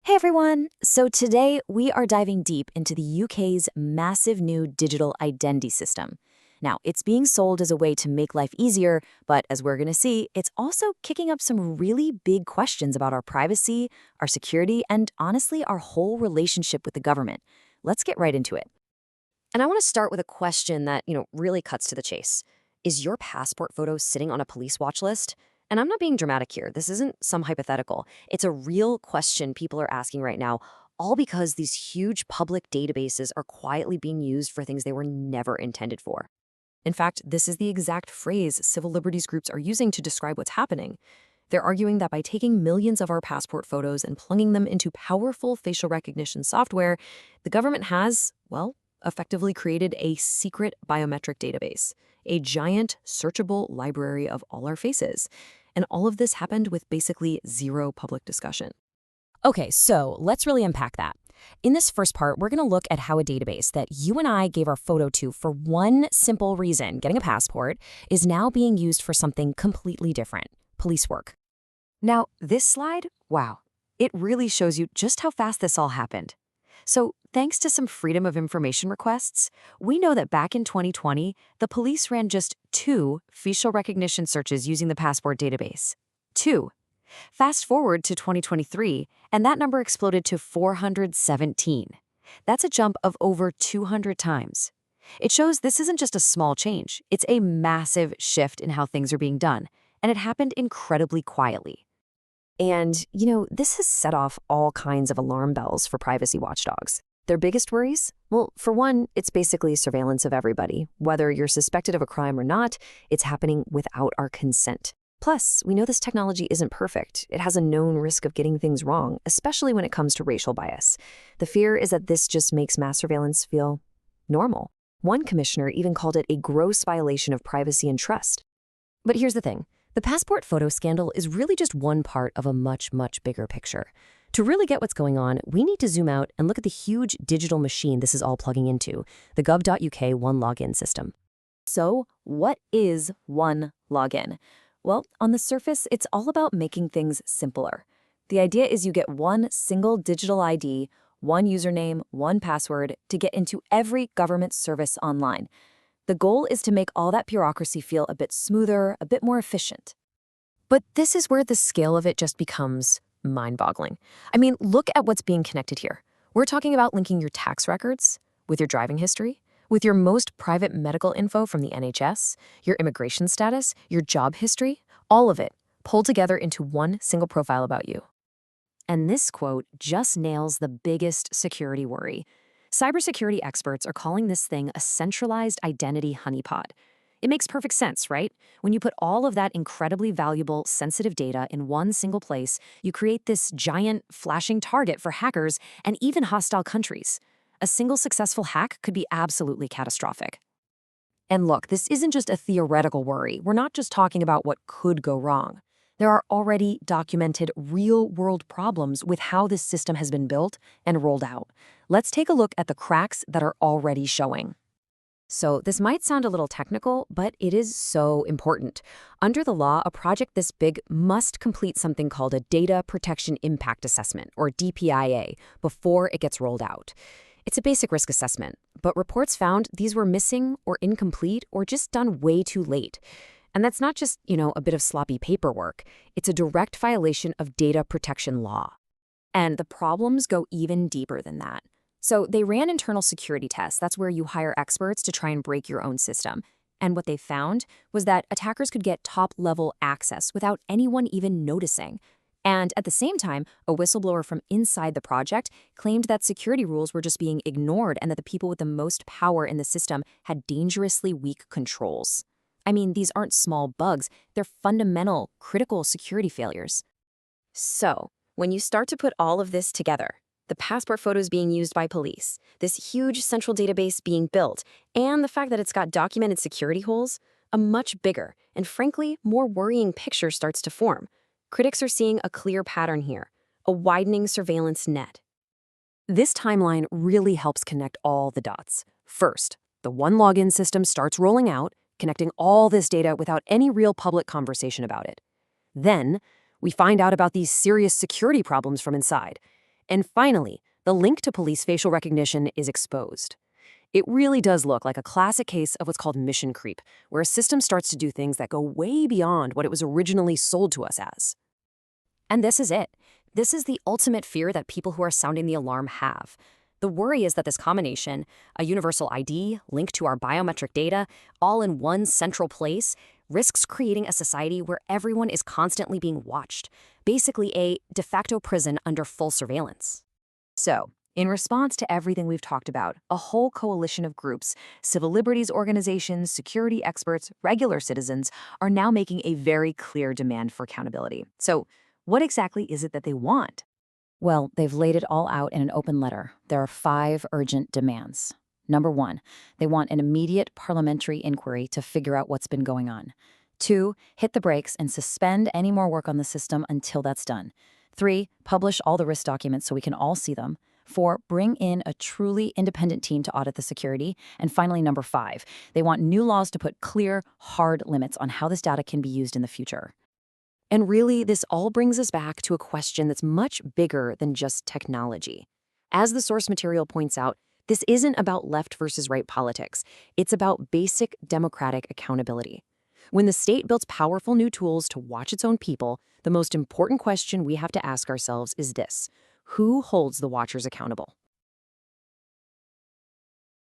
Hey everyone! So today we are diving deep into the UK's massive new digital identity system. Now, it's being sold as a way to make life easier, but as we're going to see, it's also kicking up some really big questions about our privacy, our security, and honestly, our whole relationship with the government. Let's get right into it. And I want to start with a question that, really cuts to the chase. Is your passport photo sitting on a police watch list? And I'm not being dramatic here. This isn't some hypothetical. It's a real question people are asking right now, all because these huge public databases are quietly being used for things they were never intended for. In fact, this is the exact phrase civil liberties groups are using to describe what's happening. They're arguing that by taking millions of our passport photos and plunging them into powerful facial recognition software, the government has, well, effectively created a secret biometric database, a giant searchable library of all our faces. And all of this happened with basically zero public discussion. Okay, so let's really unpack that. In this first part, we're going to look at how a database that you and I gave our photo to for one simple reason, getting a passport, is now being used for something completely different, police work. Now, this slide, wow, it really shows you just how fast this all happened. So, thanks to some Freedom of Information requests, we know that back in 2020, the police ran just 2 facial recognition searches using the passport database. 2. Fast forward to 2023, and that number exploded to 417. That's a jump of over 200 times. It shows this isn't just a small change, it's a massive shift in how things are being done, and it happened incredibly quietly. And, this has set off all kinds of alarm bells for privacy watchdogs. Their biggest worries? Well, for one, it's basically surveillance of everybody. Whether you're suspected of a crime or not, it's happening without our consent. Plus, we know this technology isn't perfect. It has a known risk of getting things wrong, especially when it comes to racial bias. The fear is that this just makes mass surveillance feel normal. One commissioner even called it a gross violation of privacy and trust. But here's the thing. The passport photo scandal is really just one part of a much, much bigger picture. To really get what's going on, we need to zoom out and look at the huge digital machine this is all plugging into, the gov.uk One Login system. So, what is One Login? Well, on the surface, it's all about making things simpler. The idea is you get one single digital ID, one username, one password to get into every government service online. The goal is to make all that bureaucracy feel a bit smoother, a bit more efficient. But this is where the scale of it just becomes mind-boggling. I mean, look at what's being connected here. We're talking about linking your tax records with your driving history, with your most private medical info from the NHS, your immigration status, your job history, all of it pulled together into one single profile about you. And this quote just nails the biggest security worry. Cybersecurity experts are calling this thing a centralized identity honeypot. It makes perfect sense, right? When you put all of that incredibly valuable, sensitive data in one single place, you create this giant, flashing target for hackers and even hostile countries. A single successful hack could be absolutely catastrophic. And look, this isn't just a theoretical worry. We're not just talking about what could go wrong. There are already documented real-world problems with how this system has been built and rolled out. Let's take a look at the cracks that are already showing. So this might sound a little technical, but it is so important. Under the law, a project this big must complete something called a Data Protection Impact Assessment, or DPIA, before it gets rolled out. It's a basic risk assessment, but reports found these were missing or incomplete or just done way too late. And that's not just, a bit of sloppy paperwork. It's a direct violation of data protection law. And the problems go even deeper than that. So they ran internal security tests. That's where you hire experts to try and break your own system. And what they found was that attackers could get top-level access without anyone even noticing. And at the same time, a whistleblower from inside the project claimed that security rules were just being ignored and that the people with the most power in the system had dangerously weak controls. I mean, these aren't small bugs. They're fundamental, critical security failures. So, when you start to put all of this together, the passport photos being used by police, this huge central database being built, and the fact that it's got documented security holes, a much bigger and frankly more worrying picture starts to form. Critics are seeing a clear pattern here, a widening surveillance net. This timeline really helps connect all the dots. First, the One Login system starts rolling out, connecting all this data without any real public conversation about it. Then, we find out about these serious security problems from inside. And finally, the link to police facial recognition is exposed. It really does look like a classic case of what's called mission creep, where a system starts to do things that go way beyond what it was originally sold to us as. And this is it. This is the ultimate fear that people who are sounding the alarm have. The worry is that this combination, a universal ID linked to our biometric data, all in one central place, risks creating a society where everyone is constantly being watched, basically a de facto prison under full surveillance. So, in response to everything we've talked about, a whole coalition of groups, civil liberties organizations, security experts, regular citizens, are now making a very clear demand for accountability. So, what exactly is it that they want? Well, they've laid it all out in an open letter. There are 5 urgent demands. Number 1, they want an immediate parliamentary inquiry to figure out what's been going on. 2, hit the brakes and suspend any more work on the system until that's done. 3, publish all the risk documents so we can all see them. 4, bring in a truly independent team to audit the security. And finally, number 5, they want new laws to put clear, hard limits on how this data can be used in the future. And really, this all brings us back to a question that's much bigger than just technology. As the source material points out, this isn't about left versus right politics. It's about basic democratic accountability. When the state builds powerful new tools to watch its own people, the most important question we have to ask ourselves is this: who holds the watchers accountable?